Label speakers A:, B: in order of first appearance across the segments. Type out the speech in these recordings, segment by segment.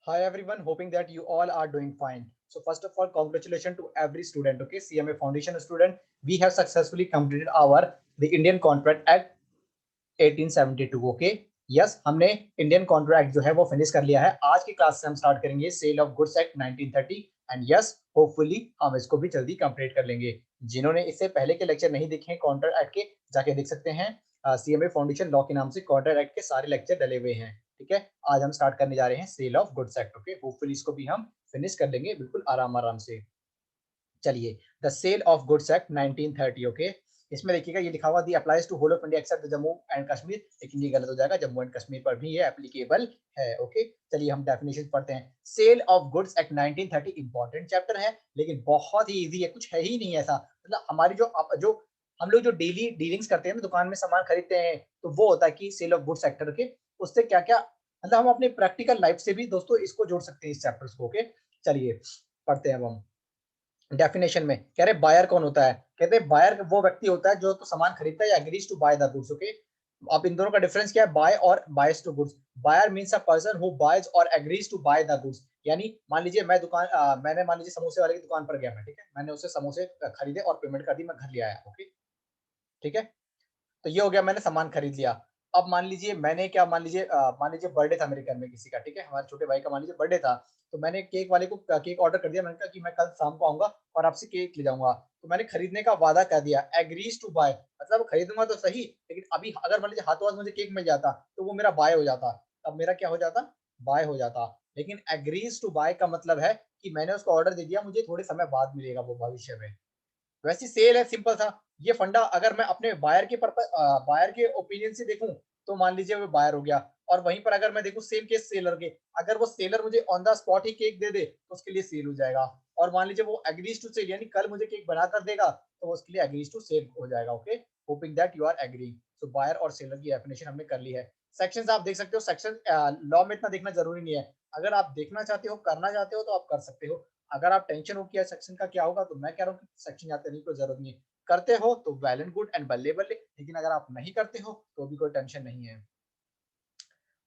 A: Hi everyone, hoping that you all are doing fine. So first of all, congratulations to every student. Okay, CMA Foundation student, we have successfully completed our the Indian Contract Act 1872. Okay yes, हमने Indian contract जो है वो finish कर लिया है. आज की class से हम स्टार्ट करेंगे sale of goods act 1930 and yes hopefully हम इसको भी जल्दी कंप्लीट कर लेंगे. जिन्होंने इससे पहले के लेक्चर नहीं देखे हैं कॉन्ट्रैक्ट एक्ट के, जाके देख सकते हैं. सीएमए फाउंडेशन लॉ के नाम से कॉन्ट्रैक्ट एक्ट के सारे लेक्चर डले हुए हैं. ठीक है, आज हम स्टार्ट करने जा रहे हैं sale of goods act. Okay, hopefully इसको भी हम फिनिश कर लेंगे बिल्कुल आराम आराम से. चलिए, the sale of goods act 1930. Okay, इसमें देखिएगा ये लिखा हुआ the applies to whole of India except Jammu and Kashmir, लेकिन ये गलत हो जाएगा, जम्मू एंड कश्मीर पर भी ये एप्लीकेबल है. ओके, चलिए हम डेफिनेशन पढ़ते हैं. Sale of goods act 1930 important chapter है, लेकिन बहुत ही इजी है, कुछ है ही नहीं ऐसा. मतलब हमारी जो हम लोग जो डेली डीलिंग्स करते हैं ना, दुकान में सामान खरीदते हैं, तो वो होता है कि सेल ऑफ गुड्स सेक्टर के उससे क्या क्या मतलब हम अपने प्रैक्टिकल लाइफ से भी दोस्तों इसको जोड़ सकते हैं इस चैप्टर्स को. ओके, चलिए पढ़ते हैं अब हम. डेफिनेशन में कह रहे बायर कौन होता है. कहते हैं बायर वो व्यक्ति होता है जो तो सामान खरीदता है या agrees to buy the goods. Okay, अब इन दोनों का डिफरेंस क्या है, बाय और buys to goods. Buyer means a person who buys or agrees to buy the goods. यानी मान लीजिए मैंने मान लीजिए समोसे वाले की दुकान पर गया मैं, ठीक है, मैंने उससे समोसे खरीदे और पेमेंट कर दी, मैं घर ले आया. ओके, ठीक है, तो ये हो गया मैंने सामान खरीद लिया. अब मान लीजिए बर्थडे था मेरे घर में किसी का, ठीक है, हमारे छोटे भाई का मान लीजिए बर्थडे था. तो मैंने केक वाले को केक ऑर्डर कर दिया. मैंने कहा कि मैं कल शाम को आऊंगा और आपसे केक ले जाऊंगा. तो मैंने खरीदने का वादा कर दिया, एग्रीज टू बाय, मतलब खरीदूंगा तो सही, लेकिन अभी अगर मान लीजिए हाथों हाथ मुझे केक मिल जाता तो वो मेरा बाय हो जाता. अब मेरा क्या हो जाता, बाय हो जाता. लेकिन एग्रीज टू बाय का मतलब है कि मैंने उसको ऑर्डर दे दिया, मुझे थोड़े समय बाद मिलेगा वो भविष्य में. वैसी सेल है, सिंपल सा ये फंडा. अगर मैं अपने बायर के ओपिनियन से देखूं तो मान लीजिए वो बायर हो गया. और वहीं पर अगर मैं देखूं सेम केस सेलर के, अगर वो सेलर मुझे ऑन द स्पॉट ही केक दे दे तो उसके लिए सेल हो जाएगा. और मान लीजिए वो एग्रीज टू सेल, यानी कल मुझे केक बना कर देगा तो उसके लिए एग्रीज टू सेल हो जाएगा. Okay, hoping that you are agree. So buyer और सेलर की डेफिनेशन हमने कर ली है. सेक्शंस आप देख सकते हो. सेक्शन लॉ में इतना देखना जरूरी नहीं है. अगर आप देखना चाहते हो, करना चाहते हो तो आप कर सकते हो. अगर आप टेंशन हो किया सेक्शन का क्या होगा, तो मैं कह रहा हूँ कि सेक्शन याद करने की कोई जरूरत नहीं है. करते हो तो वेल एंड गुड एंड बल्ले बल्ले, लेकिन अगर आप नहीं करते हो तो भी कोई टेंशन नहीं है.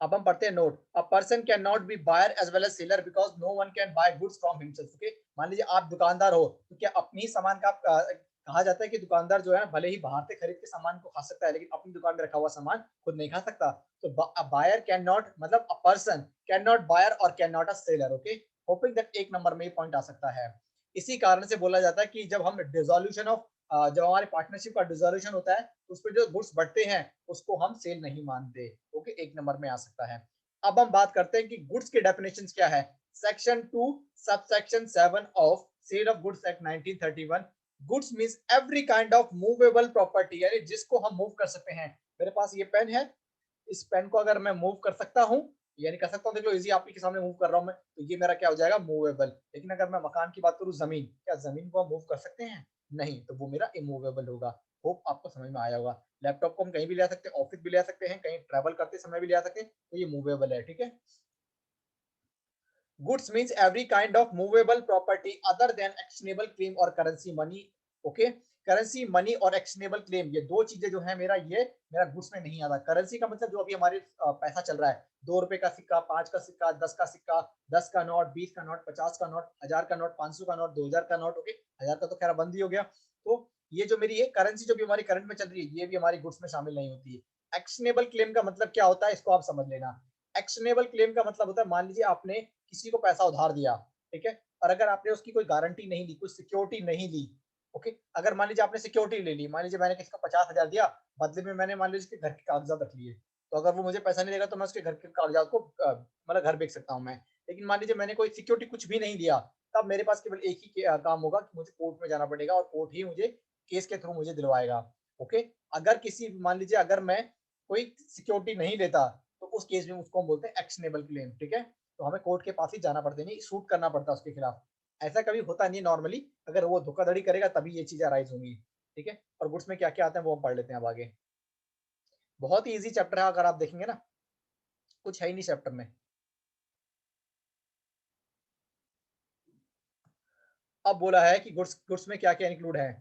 A: अब हम पढ़ते हैं note. A person can not be buyer as well as seller because no one can buy goods from himself. Okay, मान लीजिए आप दुकानदार हो, तो क्या अपनी ही सामान का कहा जाता है कि दुकानदार जो है भले ही बाहर से खरीद के सामान को खा सकता है, लेकिन अपनी दुकान में रखा हुआ सामान खुद नहीं खा सकता. तो बायर कैन नॉट मतलब a person can not buyer और can not a seller. Okay, hoping that एक नंबर में ये पॉइंट आ सकता है. इसी कारण से बोला जाता है कि जब हम डिसोल्यूशन ऑफ जब हमारे पार्टनरशिप का डिसोल्यूशन होता है तो उस पर जो गुड्स बढ़ते हैं उसको हम सेल नहीं मानते. ओके, एक नंबर में आ सकता है. अब हम बात करते हैं कि गुड्स के डेफिनेशन क्या है. Section 2 subsection 7 of sale of goods act 1931. Goods means every kind of movable property, यानी जिसको हम मूव कर सकते हैं. मेरे पास ये पेन है, इस पेन को अगर मैं मूव कर सकता हूं, यानी कर सकता हूं, देख लो इजी आपके सामने मूव कर रहा हूं मैं, तो ये मेरा क्या हो जाएगा, मूवेबल. लेकिन अगर मैं मकान की बात करूं, जमीन, क्या जमीन को हम मूव कर सकते हैं, नहीं, तो वो मेरा इमूवेबल होगा. होप आपको समझ में आया होगा. लैपटॉप को हम कहीं भी ले सकते हैं, ऑफिस भी ले सकते हैं, कहीं ट्रैवल करते समय भी ले सकते हैं, तो ये मूवेबल है. ठीक है, goods means every kind of movable property other than actionable claim or currency money. okay, currency money और एक्शनेबल क्लेम, ये दो चीजें जो है मेरा गुड्स में नहीं आता. करेंसी का मतलब जो अभी हमारे पैसा चल रहा है, 2 रुपए का सिक्का, 5 का सिक्का, 10 का सिक्का, 10 का नोट, 20 का नोट, 50 का नोट, 1000 का नोट, 500 का नोट, 2000 का नोट. ओके, 1000 का तो खैर बंद ही हो गया. तो ये जो मेरी ये करेंसी जो भी हमारी करंट में चल रही है, ये भी हमारी गुड्स में शामिल नहीं होती है. एक्शनेबल क्लेम का मतलब क्या होता है, इसको आप समझ लेना. एक्शनेबल क्लेम का मतलब होता है, मान लीजिए आपने किसी को पैसा उधार दिया, ठीक है, और अगर आपने उसकी कोई गारंटी नहीं ली, कोई सिक्योरिटी नहीं ली. ओके, अगर मान लीजिए आपने सिक्योरिटी ले ली, मान लीजिए मैंने किसी को 50,000 दिया, बदले में मैंने मान लीजिए उसके घर के कागजात रख लिए, तो अगर वो मुझे पैसा नहीं देगा तो मैं उसके घर के कागजात को मतलब घर बेच सकता हूँ मैं. लेकिन मान लीजिए मैंने कोई सिक्योरिटी कुछ भी नहीं दिया, तब मेरे पास केवल एक ही काम होगा कि मुझे कोर्ट में जाना पड़ेगा और कोर्ट ही मुझे केस के थ्रू मुझे दिलवाएगा. ओके, अगर किसी मान लीजिए अगर मैं कोई सिक्योरिटी नहीं लेता, तो उस केस में उसको हम बोलते हैं एक्शनेबल क्लेम. ठीक है, तो हमें कोर्ट के पास ही जाना पड़ता है, नहीं सूट करना पड़ता है उसके खिलाफ. ऐसा कभी होता नहीं नॉर्मली, अगर वो धोखाधड़ी करेगा तभी ये चीजें अराइज होंगी. ठीक है, और गुड्स में क्या क्या आता है वो हम पढ़ लेते हैं अब आगे. बहुत ही इजी चैप्टर है, अगर आप देखेंगे ना, कुछ है ही नहीं चैप्टर में. अब बोला है कि गुड्स गुड्स में क्या क्या इंक्लूड है.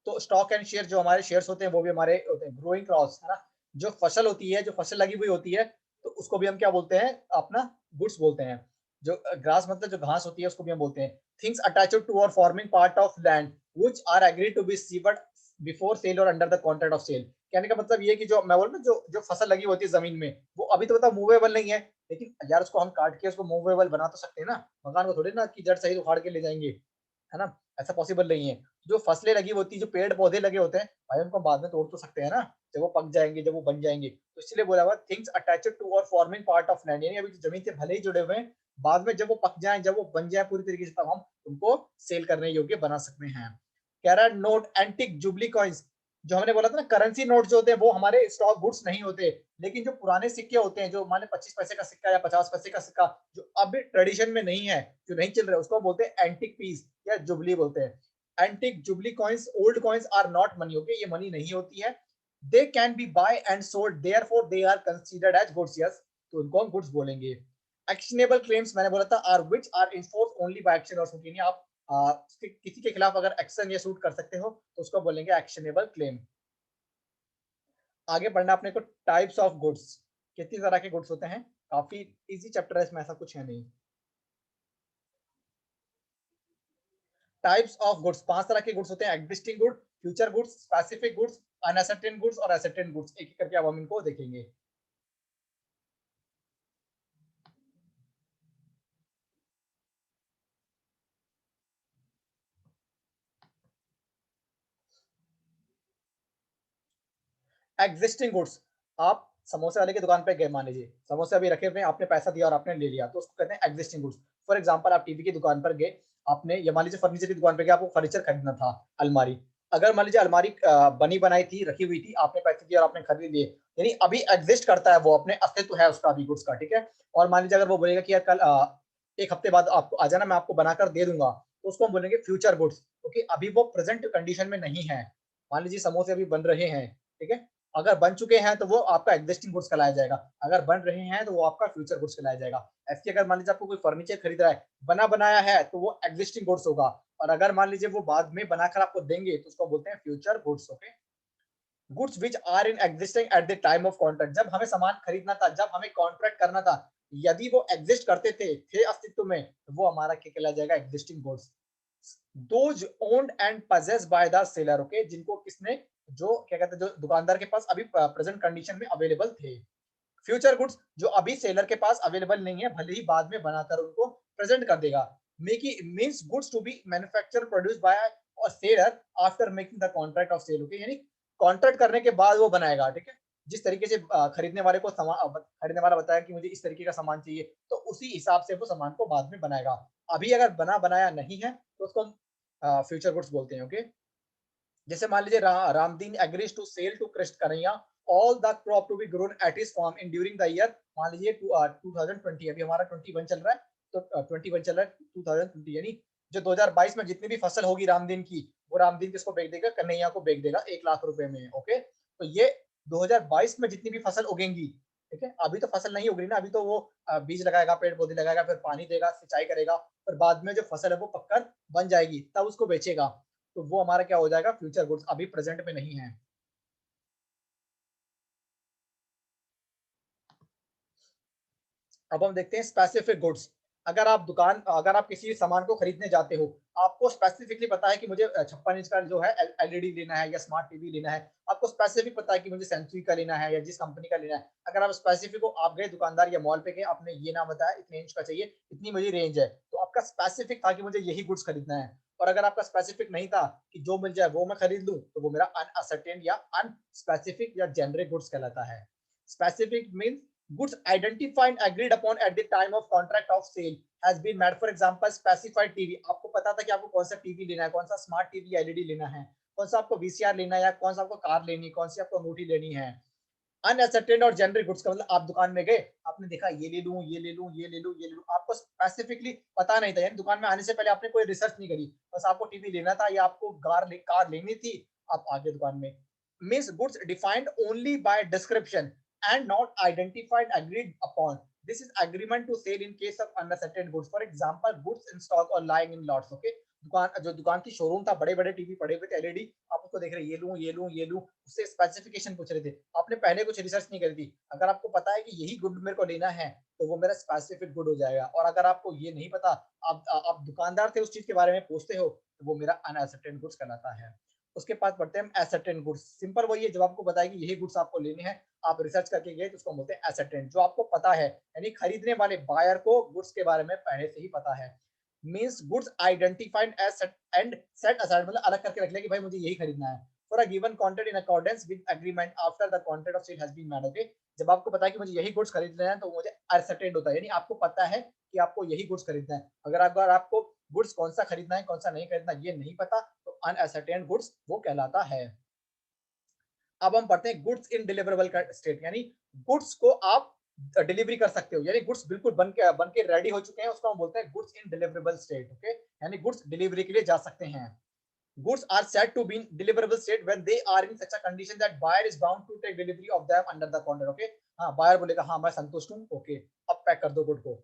A: तो स्टॉक एंड शेयर, जो हमारे शेयर्स होते हैं वो भी हमारे होते हैं. ग्रोइंग क्रॉस है ना, जो फसल होती है, जो फसल लगी हुई होती है, तो उसको भी हम क्या बोलते हैं, अपना गुड्स बोलते हैं. जो ग्रास मतलब जो घास होती है उसको भी हम बोलते हैं। Things attached to or forming part of land which are agreed to be severed before sale or under the contract of sale. कहने का मतलब ये कि जो मैं बोल रहा हूँ जो जो फसल लगी होती है जमीन में वो अभी तो मतलब मूवेबल नहीं है, लेकिन यार उसको हम काट के उसको मूवेबल बना तो सकते हैं ना, मकान को थोड़ी ना कि जड़ सहित उखाड़ के ले जाएंगे, है ना, ऐसा पॉसिबल नहीं है। जो फसलें लगी होती है, जो पेड़ पौधे लगे होते हैं भाई, उनको बाद में तोड़ तो सकते हैं ना, जब वो पक जाएंगे, जब वो बन जाएंगे। तो इसलिए बोला हुआ things attached to or forming part of land, यानी अभी जो जमीन से भले ही जुड़े हुए हैं, बाद में जब वो पक जाए, जब वो बन जाए पूरी तरीके से, तब हम उनको सेल करने योग्य बना सकते हैं। कह रहा है नोट एंटिक जुबली कॉइन्स, जो हमने बोला था ना करेंसी नोट जो होते हैं वो हमारे स्टॉक गुड्स नहीं होते, लेकिन जो पुराने सिक्के होते हैं, जो मान 25 पैसे का सिक्का या 50 पैसे का सिक्का जो अभी ट्रेडिशन में नहीं है, जो नहीं चल रहा है, उसको बोलते हैं एंटिक पीस या जुबली बोलते हैं। Antique jubilee coins old coins are not money, okay, ये मनी नहीं होती है। They can be buy and sold therefore they are considered as goods, yes, तो उनको हम गुड्स बोलेंगे। एक्शनेबल क्लेम्स मैंने बोला था are which are enforce only by action और सूट, यानी आप किसी के खिलाफ अगर एक्शन या सूट कर सकते हो तो उसको बोलेंगे एक्शनेबल क्लेम। आगे बढ़ना अपने को, टाइप्स ऑफ गुड्स, कितनी तरह के गुड्स होते हैं, काफी इजी चैप्टर है, इसमें ऐसा कुछ है नहीं। टाइप्स ऑफ गुड्स, 5 तरह के गुड्स होते हैं, existing good, future goods, specific goods, uncertain goods और असर्टेन गुड्स। एक एक करके अब हम इनको देखेंगे। एग्जिस्टिंग गुड्स, आप समोसे वाले की दुकान पे गए, मान लीजिए समोसे अभी रखे हुए, आपने पैसा दिया और आपने ले लिया, तो उसको कहते हैं एग्जिस्टिंग गुड्स। फॉर एग्जांपल आप टीवी की दुकान पर गए, आपने ये मान लीजिए फर्नीचर की दुकान पर गए, आपको फर्नीचर खरीदना था, अलमारी, अगर मान लीजिए अलमारी बनी बनाई थी, रखी हुई थी, आपने पैसे दिए और आपने खरीद लिए, यानी अभी एग्जिस्ट करता है वो, अपने अस्तित्व है उसका अभी गुड्स का, ठीक है। और मान लीजिए अगर वो बोलेगा कि यार कल एक हफ्ते बाद आपको आ जाना, मैं आपको बनाकर दे दूंगा, तो उसको हम बोलेंगे फ्यूचर गुड्स, क्योंकि अभी वो प्रेजेंट कंडीशन में नहीं है। मान लीजिए समोसे अभी बन रहे हैं, ठीक है, अगर बन चुके हैं तो वो आपका एग्जिस्टिंग गुड्स कहलाया जाएगा, अगर बन रहे हैं तो वो आपका फ्यूचर गुड्स कहलाया जाएगा। ऐसे अगर मान लीजिए आपको कोई फर्नीचर खरीद रहा है, बना बनाया है, तो वो एग्जिस्टिंग गुड्स होगा, और अगर मान लीजिए वो बाद में बनाकर आपको देंगे तो उसको बोलते हैं future goods, okay. Goods which are in existing at the time of contract, जब हमें सामान खरीदना था, जब हमें कॉन्ट्रैक्ट करना था, यदि वो एग्जिस्ट करते थे अस्तित्व में, तो वो हमारा क्या कहलाया जाएगा, existing goods. Those owned and possess by the seller, okay, जिनको किसने, जो क्या कहते हैं, जो दुकानदार के पास अभी प्रेजेंट कंडीशन में अवेलेबल थे। फ्यूचर गुड्स, जो अभी सेलर के पास अवेलेबल नहीं है, भले ही बाद में बनाकर उनको प्रेजेंट कर देगा। Making means goods to be manufacture produce by a seller after making the contract of sale, okay, यानी कॉन्ट्रैक्ट करने के बाद वो बनाएगा, ठीक है। जिस तरीके से खरीदने वाले को सामान, खरीदने वाला बताया कि मुझे इस तरीके का सामान चाहिए, तो उसी हिसाब से वो सामान को बाद में बनाएगा। अभी अगर बना बनाया नहीं है तो उसको हम फ्यूचर गुड्स बोलते हैं, ओके। जैसे मान लीजिए Ramdin agrees to sell to Krishna Kanhaiya all the crop to be grown at his farm in during the year, मान लीजिए 2020, अभी हमारा 21 चल रहा है, तो 21 चल रहा है 2020, यानी जो 2022 में जितनी भी फसल होगी रामदीन की, वो रामदीन किसको बेच देगा, कन्हैया को बेच देगा 1 लाख रुपए में, ओके। तो ये 2022 में जितनी भी फसल उगेंगी, ठीक है, अभी तो फसल नहीं उग रही ना, अभी तो वो बीज लगाएगा, पेड़ पौधे लगाएगा, फिर पानी देगा, सिंचाई करेगा, फिर बाद में जो फसल है वो पककर बन जाएगी, तब उसको बेचेगा, तो वो हमारा क्या हो जाएगा, फ्यूचर गुड्स, अभी प्रेजेंट में नहीं है। अब हम देखते हैं स्पेसिफिक गुड्स। अगर आप किसी सामान को खरीदने जाते हो, आपको स्पेसिफिकली पता है कि मुझे 56 इंच का जो है एलईडी लेना है या स्मार्ट टीवी लेना है, आपको स्पेसिफिक पता है कि मुझे सैमसंग का लेना है या जिस कंपनी का लेना है, अगर आप स्पेसिफिक हो, आप गए दुकानदार या मॉल पे गए, आपने ये नाम बताया, इतने इंच का चाहिए, इतनी मुझे रेंज है, तो आपका स्पेसिफिक था कि मुझे यही गुड्स खरीदना है। और अगर आपका स्पेसिफिक नहीं था कि जो मिल जाए वो मैं खरीद लूं, तो वो मेरा अनअसर्टेन या अनस्पेसिफिक या जेनरिक गुड्स कहलाता है। Specific mean goods identified and agreed upon at the time of contract of sale has been made, for example specified tv, आपको पता था कि आपको कौन सा टीवी लेना है, कौन सा स्मार्ट टीवी एलईडी लेना है, कौन सा आपको वीसीआर लेना है, या कौन सा आपको कार लेनी है, कौन सी आपको अंगूठी लेनी है। अनएसर्टेन और जेनरिक गुड्स का मतलब आप दुकान में गए, आपने देखा ये ले लूं, ये ले लूं, ये ले लूं, ये ले लूं, आपको स्पेसिफिकली पता नहीं था, यानी दुकान में आने से पहले आपने कोई रिसर्च नहीं करी, बस आपको टीवी लेना था या आपको कार लेनी थी, आप आगे दुकान में। Means goods defined only by description and not identified agreed upon, this is agreement to sale in case of uncertain goods, for example goods in stock or lying in lots, okay। दुकान जो दुकान की showroom था, बड़े बड़े TV पड़े हुए थे एलईडी, आप उसको देख रहे ये लूं ये लूं ये लूं, उससे स्पेसिफिकेशन पूछ रहे थे, आपने पहले कुछ रिसर्च नहीं करी थी। अगर आपको पता है कि यही गुड मेरे को लेना है तो वो मेरा स्पेसिफिक गुड हो जाएगा, और अगर आपको ये नहीं पता, आप दुकानदार थे उस चीज के बारे में पूछते हो, तो वो मेरा अनएसर्टेन गुड्स कहलाता है। उसके बाद पढ़ते हैं हम एसर्टेन गुड्स। सिंपल वही है, जब आपको बताया कि यही गुड्स आपको लेने हैं, आप रिसर्च करके गए तो उसको बोलते हैं एसर्टेन, जो आपको पता है, यानी खरीदने वाले बायर को गुड्स के बारे में पहले से ही पता है। Means goods identified as and set aside, मतलब अलग करके रख लिया कि भाई मुझे यही खरीदना है। For a given contract in accordance with agreement after the contract of sale has been made. Okay, जब आपको पता है कि मुझे यही गुड्स खरीदना है तो मुझे असर्टेन होता है, यानी आपको पता है कि आपको यही गुड्स खरीदना है। अगर आपको गुड्स कौन सा खरीदना है कौन सा नहीं खरीदना ये नहीं पता, तो अनअसर्टेन गुड्स वो कहलाता है। अब हम पढ़ते हैं गुड्स इन डिलीवरेबल स्टेट, यानी गुड्स को आप डिलीवरी कर सकते हो, यानी गुड्स बिल्कुल बन के रेडी हो चुके हैं, उसको हम बोलते हैं goods in deliverable state. Okay, यानी गुड्स डिलीवरी के लिए जा सकते हैं। Goods are said to be in deliverable state when they are in such a condition that buyer is bound to take delivery of them under the contract. Okay, हाँ buyer बोलेगा हाँ मैं संतुष्ट हूँ, ओके अब पैक कर दो good को।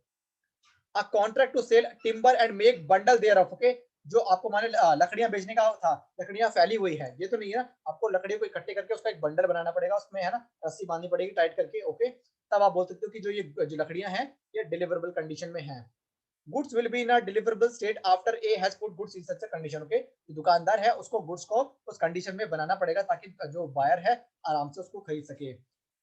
A: A contract to sell timber and make bundle thereof. Okay, जो आपको माने लकड़ियां बेचने का था, लकड़ियां फैली हुई है, ये तो नहीं है ना, आपको लकड़ियों को इकट्ठे करके उसका एक बंडल बनाना पड़ेगा, उसमें है ना रस्सी बांधनी पड़ेगी टाइट करके। ओके, तब आप बोल सकते हो कि जो लकड़ियां हैं ये डिलीवरेबल कंडीशन में है। Goods will be in a deliverable state after A has put goods in such a condition. Okay, जो दुकानदार है उसको गुड्स को उस कंडीशन में बनाना पड़ेगा ताकि जो बायर है आराम से उसको खरीद सके।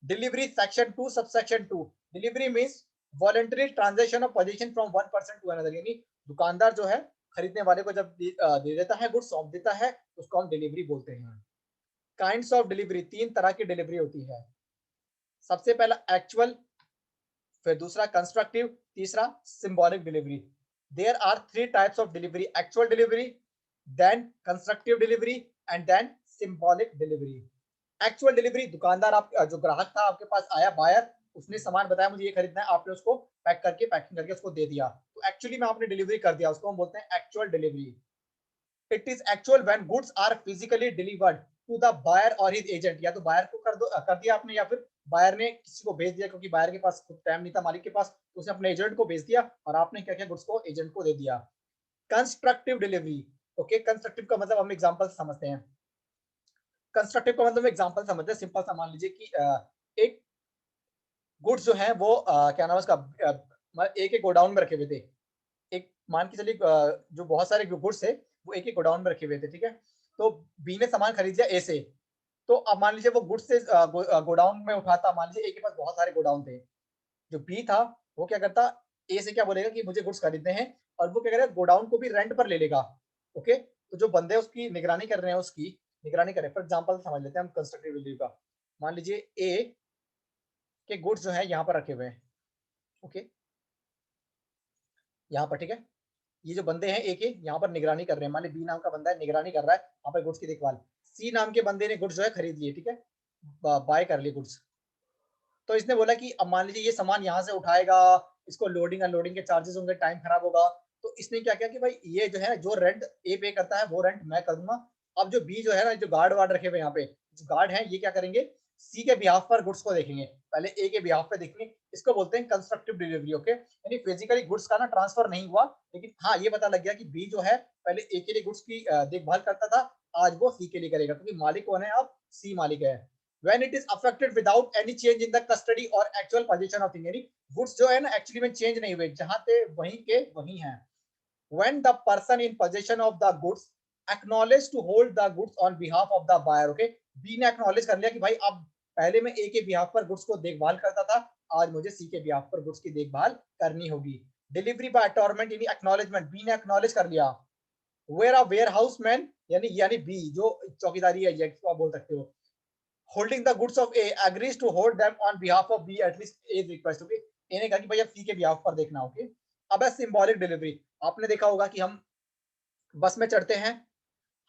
A: Delivery section 2 subsection 2। Delivery means voluntary transaction of possession from one person to another, यानी दुकानदार जो है खरीदने वाले को जब दे देता है, गुड्स सौंप देता है, उसको हम डिलीवरी बोलते हैं। काइंड्स ऑफ डिलीवरी, 3 तरह की डिलीवरी होती है। सबसे पहला एक्चुअल, फिर दूसरा कंस्ट्रक्टिव, तीसरा symbolic delivery. There are 3 types of delivery, actual delivery, then constructive delivery and then symbolic delivery. Actual delivery, दुकानदार आप जो ग्राहक था आपके पास आया बायर, उसने सामान बताया मुझे ये खरीदना है, आपने उसको पैकिंग करके उसको दे दिया, तो एक्चुअली में आपने डिलीवरी कर दिया, उसको हम बोलते हैं actual delivery. It is actual when goods are physically delivered to the buyer और हिज एजेंट, या तो बायर को कर दिया आपने, या फिर बायर ने किसी को भेज दिया, क्योंकि बायर के पास खुद टाइम नहीं था मालिक के पास, तो उसने अपने एजेंट को भेज दिया और आपने क्या किया गुड्स को एजेंट को दे दिया। Constructive delivery. ओके, कंस्ट्रक्टिव का मतलब हम एग्जांपल समझते हैं। कंस्ट्रक्टिव का मतलब एग्जांपल समझते हैं, सिंपल सा मान लीजिए कि एक गुड्स जो है वो क्या नाम है उसका, एक एक गोडाउन में रखे हुए थे। एक मान के चलिए जो बहुत सारे गुड्स थे वो एक एक गोडाउन में रखे हुए थे, ठीक है। तो बी ने सामान खरीद लिया ए से, तो अब मान लीजिए वो गुड्स से गोडाउन में उठाता, मान लीजिए ए के पास बहुत सारे गोडाउन थे, जो बी था वो क्या करता, ए से क्या बोलेगा कि मुझे गुड्स खरीदने हैं, और वो क्या करेगा गोडाउन को भी रेंट पर ले लेगा। ओके, तो जो बंदे उसकी निगरानी कर रहे हैं उसकी निगरानी कर रहे हैं, फॉर एग्जाम्पल समझ लेते हैं हम कंस्ट्रक्टिव वैल्यू का। मान लीजिए ए के गुड्स जो है यहाँ पर रखे हुए हैं, ओके यहाँ पर, ठीक है। ये जो बंदे हैं एक एक यहाँ पर निगरानी कर रहे हैं, मान लीजिए बी नाम का बंदा है निगरानी कर रहा है वहाँ पर गुड्स की देखभाल, सी नाम के बंदे ने गुड्स जो है खरीद लिए, ठीक है, बाय कर लिए गुड्स। तो इसने बोला कि अब मान लीजिए ये सामान यहाँ से उठाएगा, इसको लोडिंग अनलोडिंग के चार्जेस होंगे, टाइम खराब होगा, तो इसने क्या किया कि भाई ये जो है जो रेंट ए पे करता है वो रेंट मैं कर दूंगा। अब जो बी जो है ना, जो गार्ड वार्ड रखे हुए यहाँ पे जो गार्ड है, ये क्या करेंगे सी के बिहाफ पर गुड्स को देखेंगे, पहले ए के बिहाफ पे देखेंगे, इसको बोलते हैं कंस्ट्रक्टिव डिलीवरी। ओके, यानी फिजिकली गुड्स का ना ट्रांसफर नहीं हुआ, लेकिन हाँ ये पता लग गया कि बी जो है पहले ए के लिए गुड्स की देखभाल करता था, आज वो सी के लिए करेगा, क्योंकि मालिक कौन है, अब सी मालिक है। when it is affected without any change in the custody or actual possession of thing, यानी गुड्स जो है ना एक्चुअली में चेंज नहीं हुए, जहां थे वहीं के वहीं हैं। when the person in possession of the goods acknowledge to hold the goods on behalf of the buyer। okay, B ने एक्नॉलेज कर लिया कि भाई अब पहले मैं ए के बिहाफ पर गुड्स को देखभाल करता था, आज मुझे सी के बिहाफ पर गुड्स की देखभाल करनी होगी। डिलीवरी बाय अटॉर्नमेंट यानी एक्नॉलेजमेंट, बी ने एक्नॉलेज कर लिया। Where a warehouse man, यानी बी जो चौकीदारी है, ये आप बोल सकते हो, holding the goods of A agrees to hold them on behalf of B at least A's request। okay, A ने कहा कि भाई अब C के बिहाफ पर देखना। ओके, अब है सिंबॉलिक डिलीवरी। आपने देखा होगा कि हम बस में चढ़ते हैं,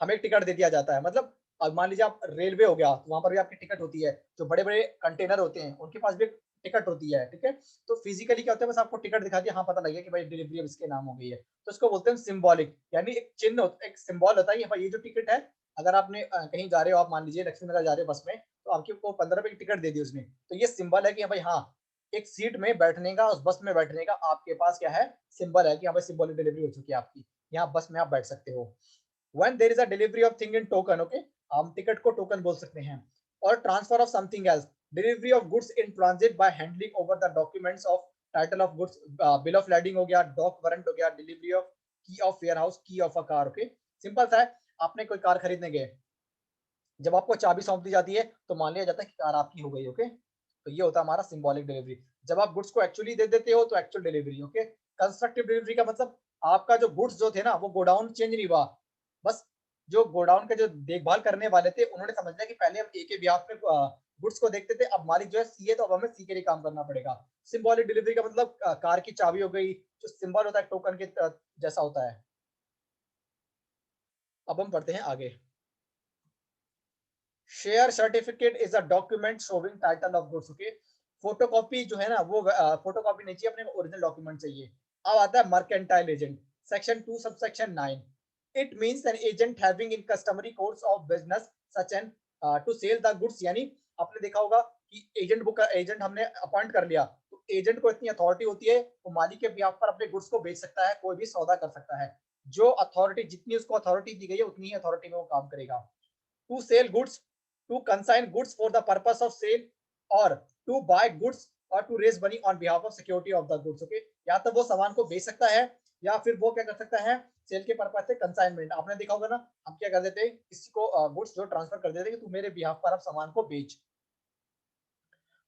A: हमें टिकट दे दिया जाता है, मतलब अब मान लीजिए आप रेलवे हो गया तो वहां पर भी आपकी टिकट होती है, जो बड़े बड़े कंटेनर होते हैं उनके पास भी टिकट होती है, ठीक है। तो फिजिकली क्या होता है, बस आपको टिकट दिखा दिया, हाँ पता लग गया कि भाई डिलीवरी अब इसके नाम हो गई है, तो इसको बोलते हैं सिंबॉलिक, यानी एक चिन्ह एक सिंबल होता है कि भाई ये जो टिकट है, अगर आपने कहीं जा रहे हो, आप मान लीजिए लक्ष्मी नगर जा रहे हो बस में, तो आपको 15 रुपए की टिकट दे दी उसने, तो ये सिंबल है कि भाई हाँ एक सीट में बैठने का, उस बस में बैठने का आपके पास क्या है, सिंबल है कि हाँ भाई सिंबॉलिक डिलीवरी हो चुकी है आपकी। यहाँ बस में आप बैठ सकते हो। When there is a delivery of thing in token, okay, हम टिकट को टोकन बोल सकते हैं। और transfer of something else, delivery of goods in transit by handing over the documents of title of goods, bill of landing हो गया, dock warrant हो गया, delivery of key of warehouse, key of a car. Okay, simple सा है, आपने कोई car खरीदने गए, जब आपको चाबी सौंप दी जाती है तो मान लिया जाता है कि कार आपकी हो गई। ओके, तो ये होता है हमारा सिंबॉलिक डिलीवरी। जब आप गुड्स को एक्चुअली दे देते हो तो actual delivery. Okay, constructive delivery का मतलब आपका जो गुड्स जो थे ना वो गोडाउन चेंज नहीं हुआ, बस जो गोडाउन के जो देखभाल करने वाले थे उन्होंने समझ लिया कि पहले हम ए के बिहाफ में गुड्स को देखते थे, अब मालिक जो है सी है तो अब हमें सी के लिए काम करना पड़ेगा। सिंबॉलिक डिलीवरी का मतलब कार की चाबी हो गई, जो सिंबल होता है टोकन के जैसा होता है। अब हम पढ़ते हैं आगे। Share certificate is a document showing title of goods. Okay, photocopy जो है ना वो फोटोकॉपी नहीं चाहिए, अपने ओरिजिनल डॉक्यूमेंट चाहिए। अब आता है mercantile agent, section 2 subsection 9। It means an agent having in customary course of business such an to sell the goods. यानी आपने देखा होगा कि एजेंट हमने अपॉइंट कर लिया, तो एजेंट को इतनी अथॉरिटी होती है वो मालिक के बिहाफ पर अपने गुड्स को बेच सकता है, कोई भी सौदा कर सकता है। जो अथॉरिटी, जितनी उसको अथॉरिटी दी गई है उतनी ही अथॉरिटी में वो काम करेगा। To sell goods, to consign goods for the purpose of sale, or to buy goods, or to raise money on behalf of security of the goods। okay, या तो वो सामान को बेच सकता है या फिर वो क्या कर सकता है, सेल के पर्पज से कंसाइनमेंट। आपने देखा होगा ना, हम क्या कर देते हैं, किसी को गुड्स जो ट्रांसफर कर देते हैं कि तू मेरे बिहाफ पर अब सामान को बेच।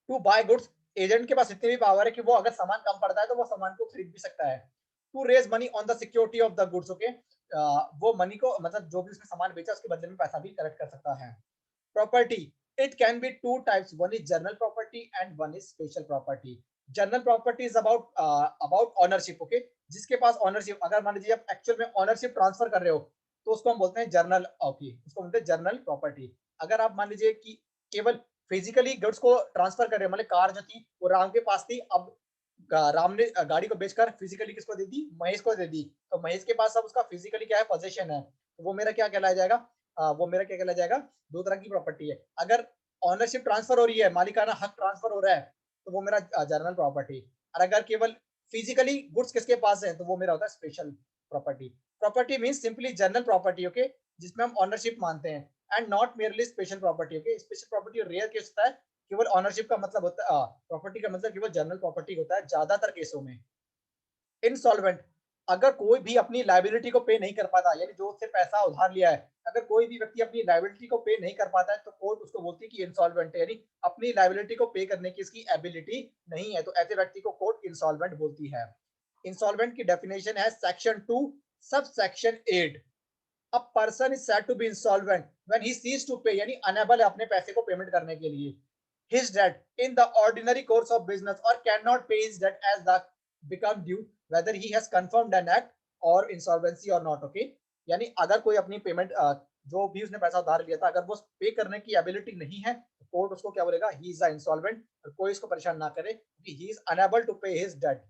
A: टू बाय गुड्स, एजेंट के पास इतनी भी पावर है कि वो अगर सामान कम पड़ता है तो वो सामान को खरीद भी सकता है। To raise money on the security of the goods. Okay, वो मनी को मतलब जो भी उसने सामान बेचा उसके बदले में पैसा भी कलेक्ट कर सकता है। Property, it can be two types, one is general property and one is special property। General property is about ownership. Okay, जिसके पास ऑनरशिप, अगर मान लीजिए आप एक्चुअल में ऑनरशिप ट्रांसफर कर रहे हो तो उसको हम बोलते हैं जर्नल। ओके, उसको बोलते हैं जनरल प्रॉपर्टी। अगर आप मान लीजिए कि केवल फिजिकली गुड्स को ट्रांसफर कर रहे हो, मतलब कार जो थी वो राम के पास थी, अब राम ने गाड़ी को बेचकर फिजिकली किसको दे दी, महेश को दे दी, तो महेश के पास अब उसका फिजिकली क्या है, पोजीशन है, तो वो मेरा क्या कहलाया जाएगा, वो मेरा क्या कहलाया जाएगा, दो तरह की प्रॉपर्टी है। अगर ऑनरशिप ट्रांसफर हो रही है, मालिकाना हक ट्रांसफर हो रहा है, तो वो मेरा जनरल प्रॉपर्टी। और अगर केवल फिजिकली गुड्स किसके पास है तो वो मेरा होता है special property. Property means simply general property. Okay, जिसमें हम ऑनरशिप मानते हैं, and not merely special property. Okay, special property rare case होता है, केवल ऑनरशिप का मतलब होता है, प्रॉपर्टी का मतलब केवल जनरल प्रॉपर्टी होता है ज्यादातर केसों में। इंसॉल्वेंट, अगर कोई भी अपनी लाइबिलिटी को पे नहीं कर पाता, यानी जो उससे पैसा उधार लिया है, अगर कोई भी व्यक्ति अपनी लाइबिलिटी को पे नहीं कर पाता है तो कोर्ट उसको बोलती है कि इंसॉल्वेंट है, यानी अपनी लाइबिलिटी को पे करने की इसकी एबिलिटी नहीं है, तो ऐसे व्यक्ति को कोर्ट इंसॉल्वेंट बोलती है। इंसॉल्वेंट की डेफिनेशन है section 2 sub section 8। A person is said to be insolvent when he ceases to pay, यानी अनेबल है अपने पैसे को पेमेंट करने के लिए, his debt in the ordinary course of business, or cannot pay his debt as the become due whether he has confirmed an act or insolvency or not। okay, यानी अगर कोई अपनी पेमेंट, जो भी उसने पैसा उधार लिया था, अगर वो पे करने की एबिलिटी नहीं है तो कोर्ट उसको क्या बोलेगा, ही इज अ इंसॉल्वेंट। और कोई इसको परेशान ना करे कि ही इज अनेबल टू पे हिज डेट।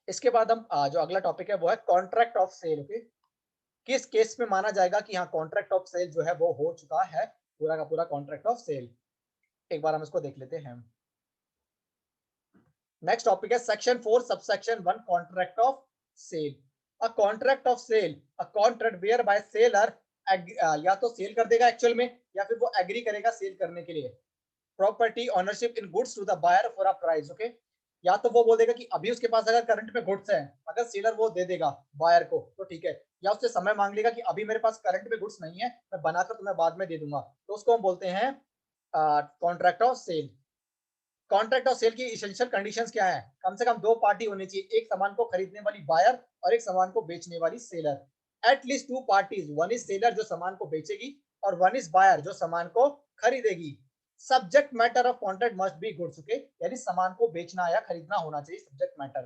A: इसके बाद हम जो अगला टॉपिक है वो है कॉन्ट्रैक्ट ऑफ सेल। ओके, किस केस में माना जाएगा कि हाँ कॉन्ट्रैक्ट ऑफ सेल जो है वो हो चुका है, पूरा का पूरा कॉन्ट्रैक्ट ऑफ सेल। एक बार हम इसको देख लेते हैं। नेक्स्ट टॉपिक है section 4 subsection 1 contract of sale. A contract of sale, a contract whereby seller या तो सेल कर देगा एक्चुअल में, या फिर वो एग्री करेगा सेल करने के लिए। Property ownership in goods to the buyer for a price. Okay, या तो वो बोल देगा कि अभी उसके पास अगर करंट में गुड्स है, अगर सेलर वो दे देगा बायर को तो ठीक है, या उससे समय मांग लेगा कि अभी मेरे पास करंट में गुड्स नहीं है, मैं बनाकर तुम्हें बाद में दे दूंगा, तो उसको हम बोलते हैं contract of sale. Contract of sale की इसेंशियल कंडीशंस क्या है, कम से कम दो पार्टी होनी चाहिए, एक सामान को खरीदने वाली बायर और एक सामान को बेचने वाली seller. At least to parties, one is seller जो सामान को बेचेगी और वन इज बायर जो सामान को खरीदेगी। Subject matter of contract must be goods. Okay, यानी सामान को बेचना या खरीदना होना चाहिए subject matter.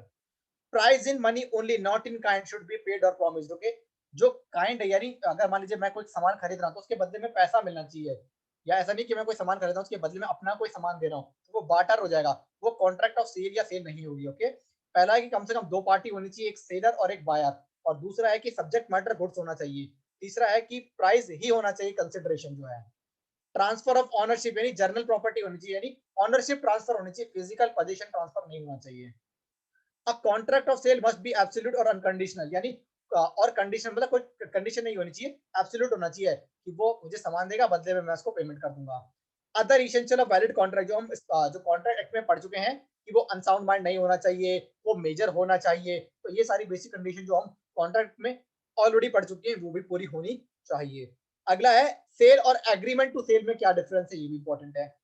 A: Price in money only, not in kind should be paid और प्रॉमिस्ड। ओके, जो काइंड है, यानी अगर मान लीजिए मैं कोई सामान खरीद रहा हूँ तो उसके बदले में पैसा मिलना चाहिए, या ऐसा नहीं कि मैं कोई सामान खरीद रहा हूँ उसके बदले में अपना कोई सामान दे रहा हूँ, तो वो बार्टर हो जाएगा, वो कॉन्ट्रैक्ट ऑफ सेल या सेल नहीं होगी। ओके, पहला है कि कम से कम दो पार्टी होनी चाहिए, एक सेलर और एक बायर, और दूसरा है कि सब्जेक्ट मैटर गुड्स होना चाहिए, तीसरा है कि प्राइस ही होना चाहिए कंसिडरेशन जो है। ट्रांसफर ऑफ ऑनरशिप, यानी जर्नल प्रॉपर्टी होनी चाहिए, यानी ऑनरशिप ट्रांसफर होनी चाहिए, फिजिकल पोजीशन ट्रांसफर नहीं होना चाहिए। A contract of sale must be absolute और अनकंडीशनल, यानी और कंडीशन मतलब कोई कंडीशन नहीं होनी चाहिए, एब्सोल्यूट होना चाहिए कि वो मुझे सामान देगा, बदले में मैं उसको पेमेंट कर दूंगा। Other essential of valid contract, जो हम जो कॉन्ट्रैक्ट एक्ट में पढ़ चुके हैं कि वो अनसाउंड माइंड नहीं होना चाहिए, वो मेजर होना चाहिए, तो ये सारी बेसिक कंडीशन जो हम कॉन्ट्रैक्ट में ऑलरेडी पढ़ चुके हैं वो भी पूरी होनी चाहिए। अगला है सेल और एग्रीमेंट टू सेल में क्या डिफरेंस है, ये भी इंपॉर्टेंट है।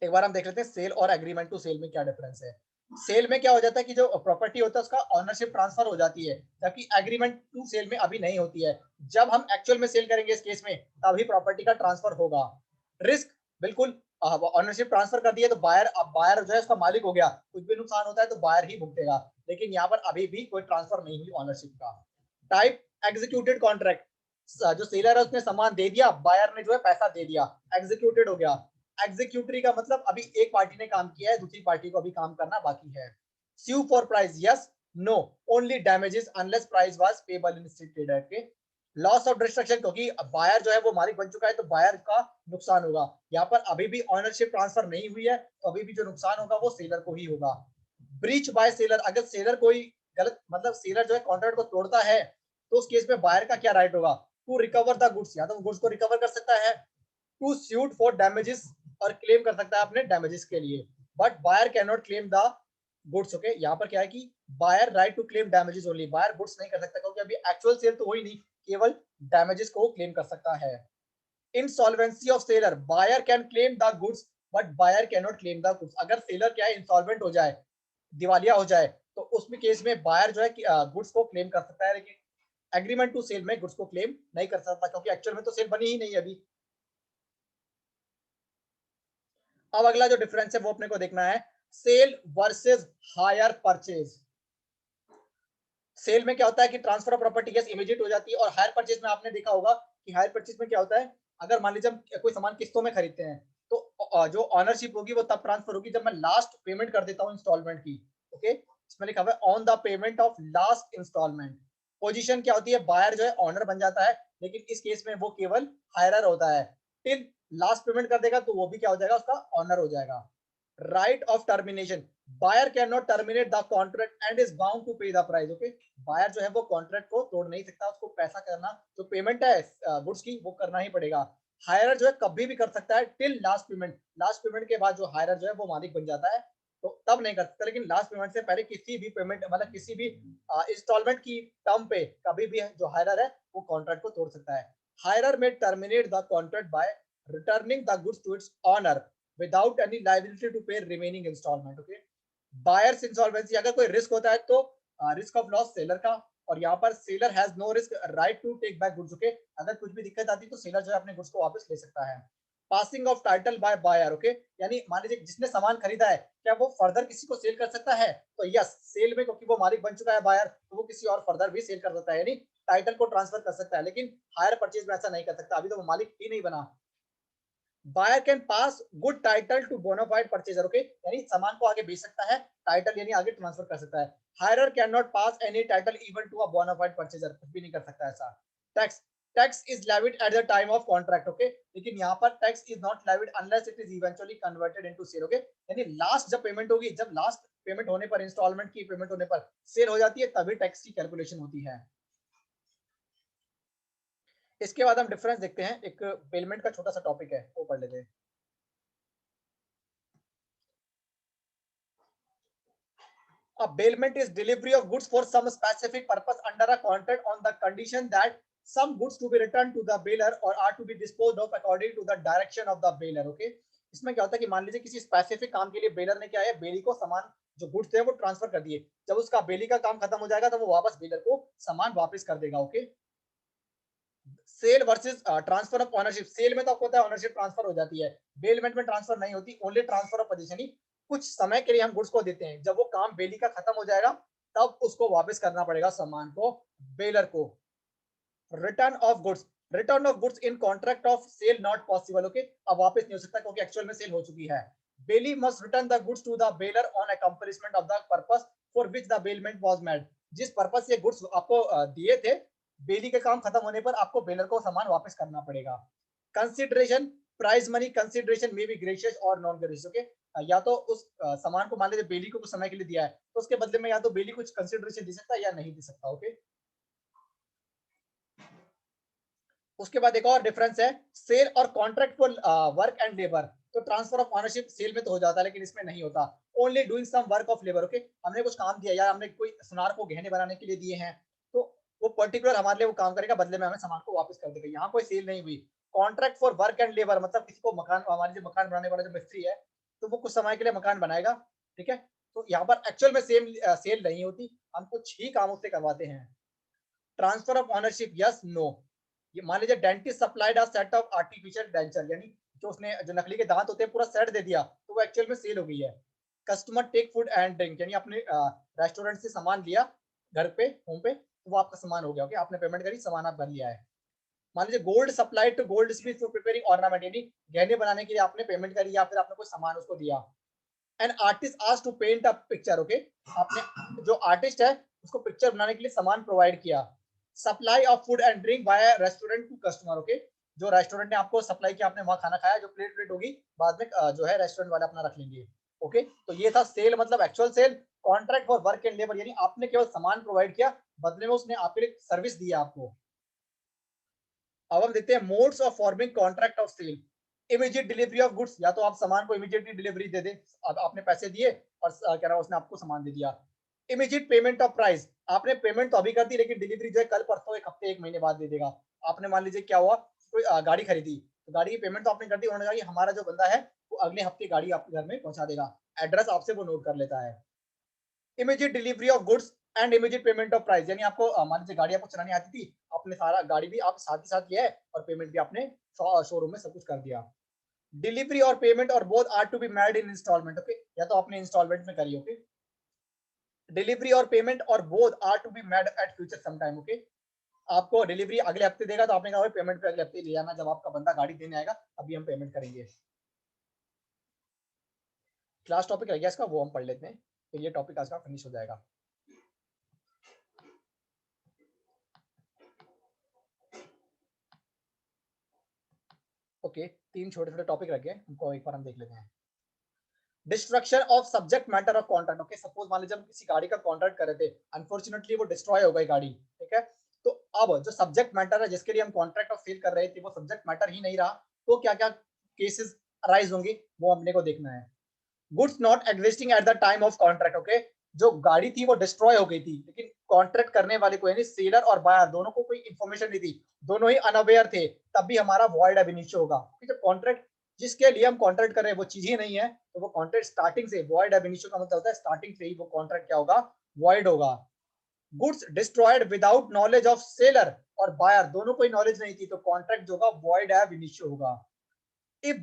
A: एक बार हम देख लेते हैं सेल और एग्रीमेंट टू सेल में क्या डिफरेंस है। सेल में क्या हो जाता है कि जो प्रॉपर्टी होता है उसका ऑनरशिप ट्रांसफर हो जाती है, जबकि एग्रीमेंट टू सेल में अभी नहीं होती है। जब हम एक्चुअल में सेल करेंगे इस केस में तभी प्रॉपर्टी का ट्रांसफर होगा। रिस्क बिल्कुल, ऑनरशिप ट्रांसफर कर दिया तो बायर, अब बायर जो है उसका मालिक हो गया, कुछ भी नुकसान होता है तो बायर ही भुगतेगा, लेकिन यहाँ पर अभी भी कोई ट्रांसफर नहीं हुई ऑनरशिप का। टाइप एग्जीक्यूटेड कॉन्ट्रैक्ट, जो सेलर है उसने सामान दे दिया, बायर ने जो है पैसा दे दिया, एग्जीक्यूटेड हो गया। एग्जीक्यूटरी का मतलब अभी एक पार्टी ने काम किया है, दूसरी पार्टी को अभी काम करना बाकी है। Sue for price, yes, no, only damages unless price was payable in stated at के। लॉस ऑफ डिस्ट्रक्शन, क्योंकि बायर जो है वो मालिक बन चुका है तो बायर का नुकसान होगा। यहाँ पर अभी भी ऑनरशिप ट्रांसफर नहीं हुई है तो अभी भी जो नुकसान होगा वो सेलर को ही होगा। ब्रीच बाय सेलर, अगर सेलर कोई गलत मतलब सेलर जो है कॉन्ट्रैक्ट को तोड़ता है तो उस केस में बायर का क्या राइट होगा, टू रिकवर द गुड्स, या तो गुड्स को रिकवर कर सकता है, टू सूट फॉर डैमेजेस, और क्लेम कर सकता है अपने डैमेजेस के लिए, but buyer can not claim the goods. Okay, यहाँ पर क्या है कि buyer right to claim damages only, buyer goods नहीं कर सकता क्योंकि अभी एक्चुअल सेल तो हुई नहीं, केवल डैमेजेस को क्लेम कर सकता है। Insolvency of seller, buyer can claim the goods but buyer can not claim the goods. अगर सेलर क्या है इंसॉल्वेंट हो जाए, दिवालिया हो जाए, तो उसमें केस में बायर जो है गुड्स को क्लेम कर सकता है, लेकिन एग्रीमेंट टू सेल में गुड्स को क्लेम नहीं कर सकता क्योंकि एक्चुअल में तो सेल बनी ही नहीं अभी। अब अगला जो डिफरेंस है वो अपने को देखना है, sale versus hire purchase. Sale में क्या होता है कि transfer of property is immediate हो जाती है, और हायर परचेज में आपने देखा होगा कि हायर परचेज में क्या होता है, अगर मान लीजिए हम कोई सामान किस्तों में खरीदते हैं तो जो ऑनरशिप होगी वो तब ट्रांसफर होगी जब मैं लास्ट पेमेंट कर देता हूँ इंस्टॉलमेंट की। ओके, इसमें लिखा हुआ है on the payment of last instalment. Possession क्या होती है, बायर जो है ऑनर बन जाता है, लेकिन इस केस में वो केवल हायरर होता है। टिल लास्ट पेमेंट कर देगा तो वो भी क्या हो जाएगा, उसका ऑनर हो जाएगा। Right of termination, buyer can not terminate the contract and is bound to pay the price. Okay, buyer जो है वो कॉन्ट्रैक्ट को तोड़ नहीं सकता, उसको पैसा करना, जो पेमेंट है गुड्स की वो करना ही पड़ेगा। हायरर जो है कभी भी कर सकता है till last payment, last payment के बाद जो हायरर जो है वो मालिक बन जाता है तो तब नहीं कर सकता, लेकिन लास्ट पेमेंट से पहले किसी भी पेमेंट मतलब किसी भी इंस्टॉलमेंट की टर्म पे कभी भी जो हायरर है वो कॉन्ट्रैक्ट को तोड़ सकता है। Hirer may terminate the contract by returning the goods to its owner without any liability to pay remaining installment. Okay, buyer's insolvency, अगर कोई रिस्क होता है तो रिस्क ऑफ लॉस सेलर का, और यहाँ पर seller has no risk right to take back goods. Okay, अगर कुछ भी दिक्कत आती है तो सेलर जो है अपने गुड्स को वापस ले सकता है। Passing of title by buyer, okay, यानी मान लीजिए जिसने सामान खरीदा है क्या वो फर्दर किसी को सेल कर सकता है, तो यस, सेल में क्योंकि वो मालिक बन चुका है बायर तो वो किसी और फर्दर भी सेल कर सकता है, यानी टाइटल को ट्रांसफर कर सकता है, लेकिन हायर परचेज में ऐसा नहीं कर सकता, अभी तो वो मालिक ही नहीं बना। Buyer can pass good title to bona fide purchaser. Okay, यानी सामान को आगे बेच सकता है, टाइटल यानी आगे ट्रांसफर कर सकता है। Hirer can not pass any title even to a bona fide purchaser, कुछ भी नहीं कर सकता ऐसा। Tax, tax is levied at the time of contract. Okay, लेकिन यहाँ पर tax is not levied unless it is eventually converted into sale. Okay, यानी लास्ट जब पेमेंट होगी, जब लास्ट पेमेंट होने पर, इंस्टॉलमेंट की पेमेंट होने पर सेल हो जाती है तभी टैक्स की कैलकुलेशन होती है। इसके बाद हम डिफरेंस देखते हैं, एक पेमेंट का छोटा सा टॉपिक है वो पढ़ लेते हैं। A bailment is delivery of goods for some specific purpose under a contract on the condition that some goods to be returned to the bailer or are to be disposed of according to the direction of the bailer. Okay, इसमें क्या होता है कि मान लीजिए किसी specific काम के लिए बेलर ने क्या है, बेली को सामान जो गुड्स थे वो ट्रांसफर कर दिए, जब उसका बेली का काम खत्म हो जाएगा तो वो वापस बेलर को सामान वापस कर देगा। Okay, sale versus transfer of ownership, sale में तो आपको पता है ऑनरशिप ट्रांसफर हो जाती है, बेलमेंट में ट्रांसफर नहीं होती, ओनली ट्रांसफर ऑफ पोजीशन ही कुछ समय के लिए हम गुड्स को देते हैं, जब वो काम बेली का खत्म हो जाएगा तब उसको वापस करना पड़ेगा सामान को बेलर को। Return of goods, return of goods in contract of sale not possible. Okay, अब वापस नहीं हो सकता क्योंकि एक्चुअल में सेल हो चुकी है। Bailee must return the goods to the bailor on accomplishment of the purpose for which the bailment was made, जिस पर्पस से गुड्स आपको दिए थे बेली का काम खत्म होने पर आपको बेलर को सामान वापस करना पड़ेगा। Consideration, price money consideration may be gracious और नॉन ग्रेशियस। ओके, या तो उस सामान को मान लीजिए बेली को कुछ समय के लिए दिया है, तो उसके बदले में या तो बेली कुछ कंसिडरेशन दे सकता है या नहीं दे सकता। ओके, उसके बाद एक और डिफरेंस है, सेल और contract for work and labour. तो ट्रांसफर ऑफ ओनरशिप सेल में तो हो जाता है, लेकिन इसमें नहीं होता। Only doing some work of labour. Okay, हमने कुछ काम दिया या हमने कोई सुनार को गहने बनाने के लिए दिए हैं, तो वो पर्टिकुलर हमारे लिए वो काम करेगा, बदले में हमें सामान को वापस कर देगा। यहाँ कोई सेल नहीं हुई। Contract for work and labour मतलब किसी को मकान, हमारे जो मकान बनाने वाला जो मिस्त्री है, तो वो कुछ समय के लिए मकान बनाएगा। ठीक है, तो यहाँ पर एक्चुअल में सेल नहीं होती, हम कुछ ही काम उससे करवाते हैं। Transfer of ownership, yes no. ये मान लीजिए dentist supplied a set of artificial denture, यानी जो उसने जो नकली के दांत होते हैं पूरा सेट दे दिया, तो वो एक्चुअल में सेल हो गई है। Customer take food and drink, यानी अपने रेस्टोरेंट से सामान लिया घर पे, होम पे, तो वो आपका सामान हो गया। ओके, आपने पेमेंट करी, सामान आप घर लिया है। मान लीजिए gold supplied to goldsmith for preparing ornament, यानी गहने बनाने के लिए आपने पेमेंट करी या फिर आपने कोई सामान उसको दिया। An artist asked to paint a picture. Okay, आपने जो आर्टिस्ट है उसको पिक्चर बनाने के लिए सामान प्रोवाइड किया। Supply of food and drink by restaurant to customer. Okay, जो रेस्टोरेंट ने आपको सप्लाई किया, आपने वहां खाना खाया, जो प्लेट प्लेट होगी बाद में जो है रेस्टोरेंट वाले अपना रख लेंगे। ओके, तो ये था सेल, मतलब actual sale. Contract for work and labour, यानी आपने केवल सामान प्रोवाइड किया, बदले में उसने आपके लिए सर्विस दी आपको। अब हम देखते हैं modes of forming contract of sale. Immediate delivery of goods, या तो आप सामान को इमीडिएटली डिलीवरी दे दें, अब आपने पैसे दिए और क्या नाम उसने आपको सामान दे दिया। इमीडिएट पेमेंट ऑफ प्राइस, आपने पेमेंट तो अभी कर दी, लेकिन डिलीवरी जो है कल परसों, एक हफ्ते, एक महीने बाद दे देगा। आपने मान लीजिए क्या हुआ, कोई गाड़ी खरीदी, तो गाड़ी की पेमेंट तो आपने कर दी, उन्होंने कहा कि हमारा जो बंदा है वो अगले हफ्ते गाड़ी आपके घर में पहुंचा देगा, एड्रेस आपसे वो नोट कर लेता है। Immediate delivery of goods and immediate payment of price, यानी आपको मान लीजिए गाड़ी आपको चलानी आती थी, आपने सारा गाड़ी भी आप साथ ही साथ किया है और पेमेंट भी आपने शोरूम में सब कुछ कर दिया। डिलीवरी और पेमेंट और both are to be made in instalment. Okay, या तो आपने इंस्टॉलमेंट में करी। ओके, डिलीवरी और पेमेंट और both are to be made at future some time. Okay, आपको डिलीवरी अगले हफ्ते देगा, तो आपने कहा पेमेंट पे अगले हफ्ते ले जाना, जब आपका बंदा गाड़ी देने आएगा अभी हम पेमेंट करेंगे। क्लास टॉपिक रह गया इसका, वो हम पढ़ लेते हैं, तो ये टॉपिक आज का फिनिश हो जाएगा। ओके, तीन छोटे छोटे टॉपिक रह गए, उनको एक बार हम देख लेते हैं। Destruction of subject matter of contract. Okay, suppose मान लीजिए हम किसी गाड़ी का कॉन्ट्रैक्ट कर रहे थे, अनफॉर्चुनेटली वो डिस्ट्रॉय हो गई गाड़ी। ठीक है, तो अब जो सब्जेक्ट मैटर है जिसके लिए हम कॉन्ट्रैक्ट ऑफ सेल कर रहे थे, वो सब्जेक्ट मैटर ही नहीं रहा, तो क्या क्या केसेस अराइज होंगे वो हमने को देखना है। Goods not existing at the time of contract. Okay, जो गाड़ी थी वो डिस्ट्रॉय हो गई थी, लेकिन कॉन्ट्रैक्ट करने वाले को यानी सेलर और बायर दोनों को कोई इंफॉर्मेशन नहीं थी, दोनों ही अनअवेयर थे, तब भी हमारा वॉइड अब इनिशियो होगा। जब कॉन्ट्रैक्ट जिसके लिए हम कॉन्ट्रैक्ट कर रहे हैं वो चीज ही नहीं है, तो वो कॉन्ट्रैक्ट स्टार्टिंग से वॉइड अब इनिशियो का मतलब होता है स्टार्टिंग से ही वो कॉन्ट्रैक्ट क्या होगा, वॉइड होगा। Goods destroyed without knowledge of seller और बायर, दोनों को नॉलेज नहीं थी, तो कॉन्ट्रैक्ट जो होगा वॉइड अब इनिशियो होगा। If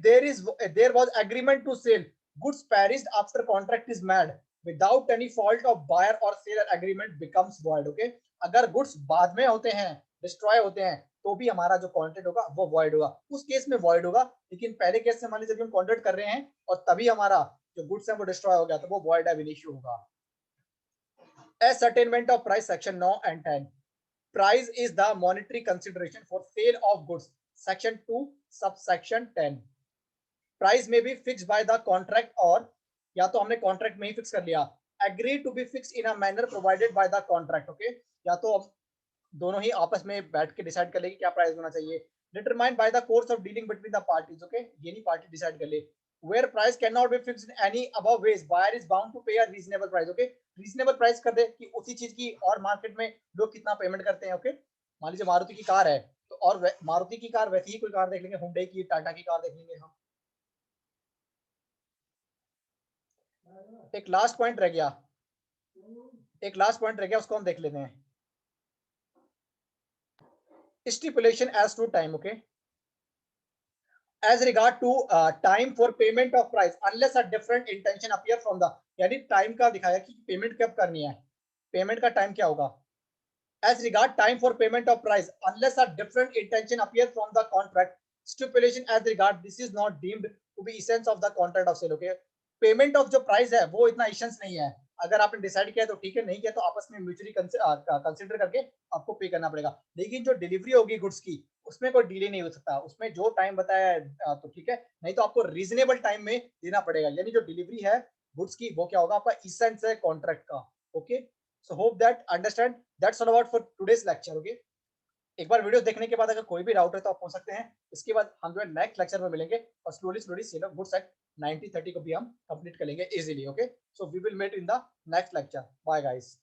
A: there was agreement to sell, goods perished after contract is made without any fault of buyer or seller, agreement becomes void. Okay, अगर गुड्स बाद में होते हैं, डिस्ट्रॉय होते हैं, तो भी हमारा जो कॉन्ट्रैक्ट होगा वो वॉइड होगा, उस केस में वॉइड होगा। लेकिन पहले केस से मान लीजिए हम कॉन्ट्रैक्ट कर रहे हैं और तभी हमारा जो गुड्स है वो डिस्ट्रॉय हो गया, तो वो वॉइड अब इनिशियो होगा। Ascertainment of price, section 9 and 10. Price is the monetary consideration for sale of goods, section 2 subsection 10. Price में भी फिक्स बाय द कॉन्ट्रैक्ट, और या तो हमने कॉन्ट्रैक्ट में ही फिक्स कर लिया, agree to be fix in a manner provided by the contract. Okay, या तो दोनों ही आपस में बैठ के डिसाइड कर लेंगे क्या प्राइस होना चाहिए। Determined by the course of dealing between the parties. Okay, ये नहीं पार्टी डिसाइड कर ले। Where price can not be fixed in any above ways, buyer is bound to pay a reasonable price. Okay, reasonable price कर दे कि उसी चीज की और मार्केट में लोग कितना पेमेंट करते हैं। ओके, मान लीजिए मारुति की कार है, तो और मारुति की कार वैसी ही कोई कार देख लेंगे, हुंडई की, टाटा की कार देख लेंगे हम। एक लास्ट पॉइंट रह गया, उसको हम देख लेते हैं। Stipulation as to time. Okay, as regard to time for payment of price unless a different intention appear from the, यानी टाइम का दिखाया कि पेमेंट कब करनी है, पेमेंट का टाइम क्या होगा। As regard time for payment of price unless a different intention appear from the contract, stipulation as regard this is not deemed to be essence of the contract of sale. Okay, payment of जो price है वो इतना essence नहीं है, अगर आपने decide किया तो ठीक है, नहीं किया तो आपस में म्यूचुअली कंसिडर करके आपको पे करना पड़ेगा। लेकिन जो डिलीवरी होगी गुड्स की, उसमें कोई डिले नहीं हो सकता, उसमें जो टाइम बताया है तो ठीक है, नहीं तो आपको रीजनेबल टाइम में देना पड़ेगा। यानी जो डिलीवरी है गुड्स की वो क्या होगा, आपका इसेंस है कॉन्ट्रैक्ट का। Okay, so hope that understand, that's all about for today's lecture. Okay, एक बार वीडियो देखने के बाद अगर कोई भी डाउट है तो आप पूछ सकते हैं। इसके बाद हम जो है नेक्स्ट लेक्चर में मिलेंगे और slowly slowly sale of goods act 1930 को भी हम कंप्लीट करेंगे easily. Okay, so we will meet in the next lecture. Bye guys.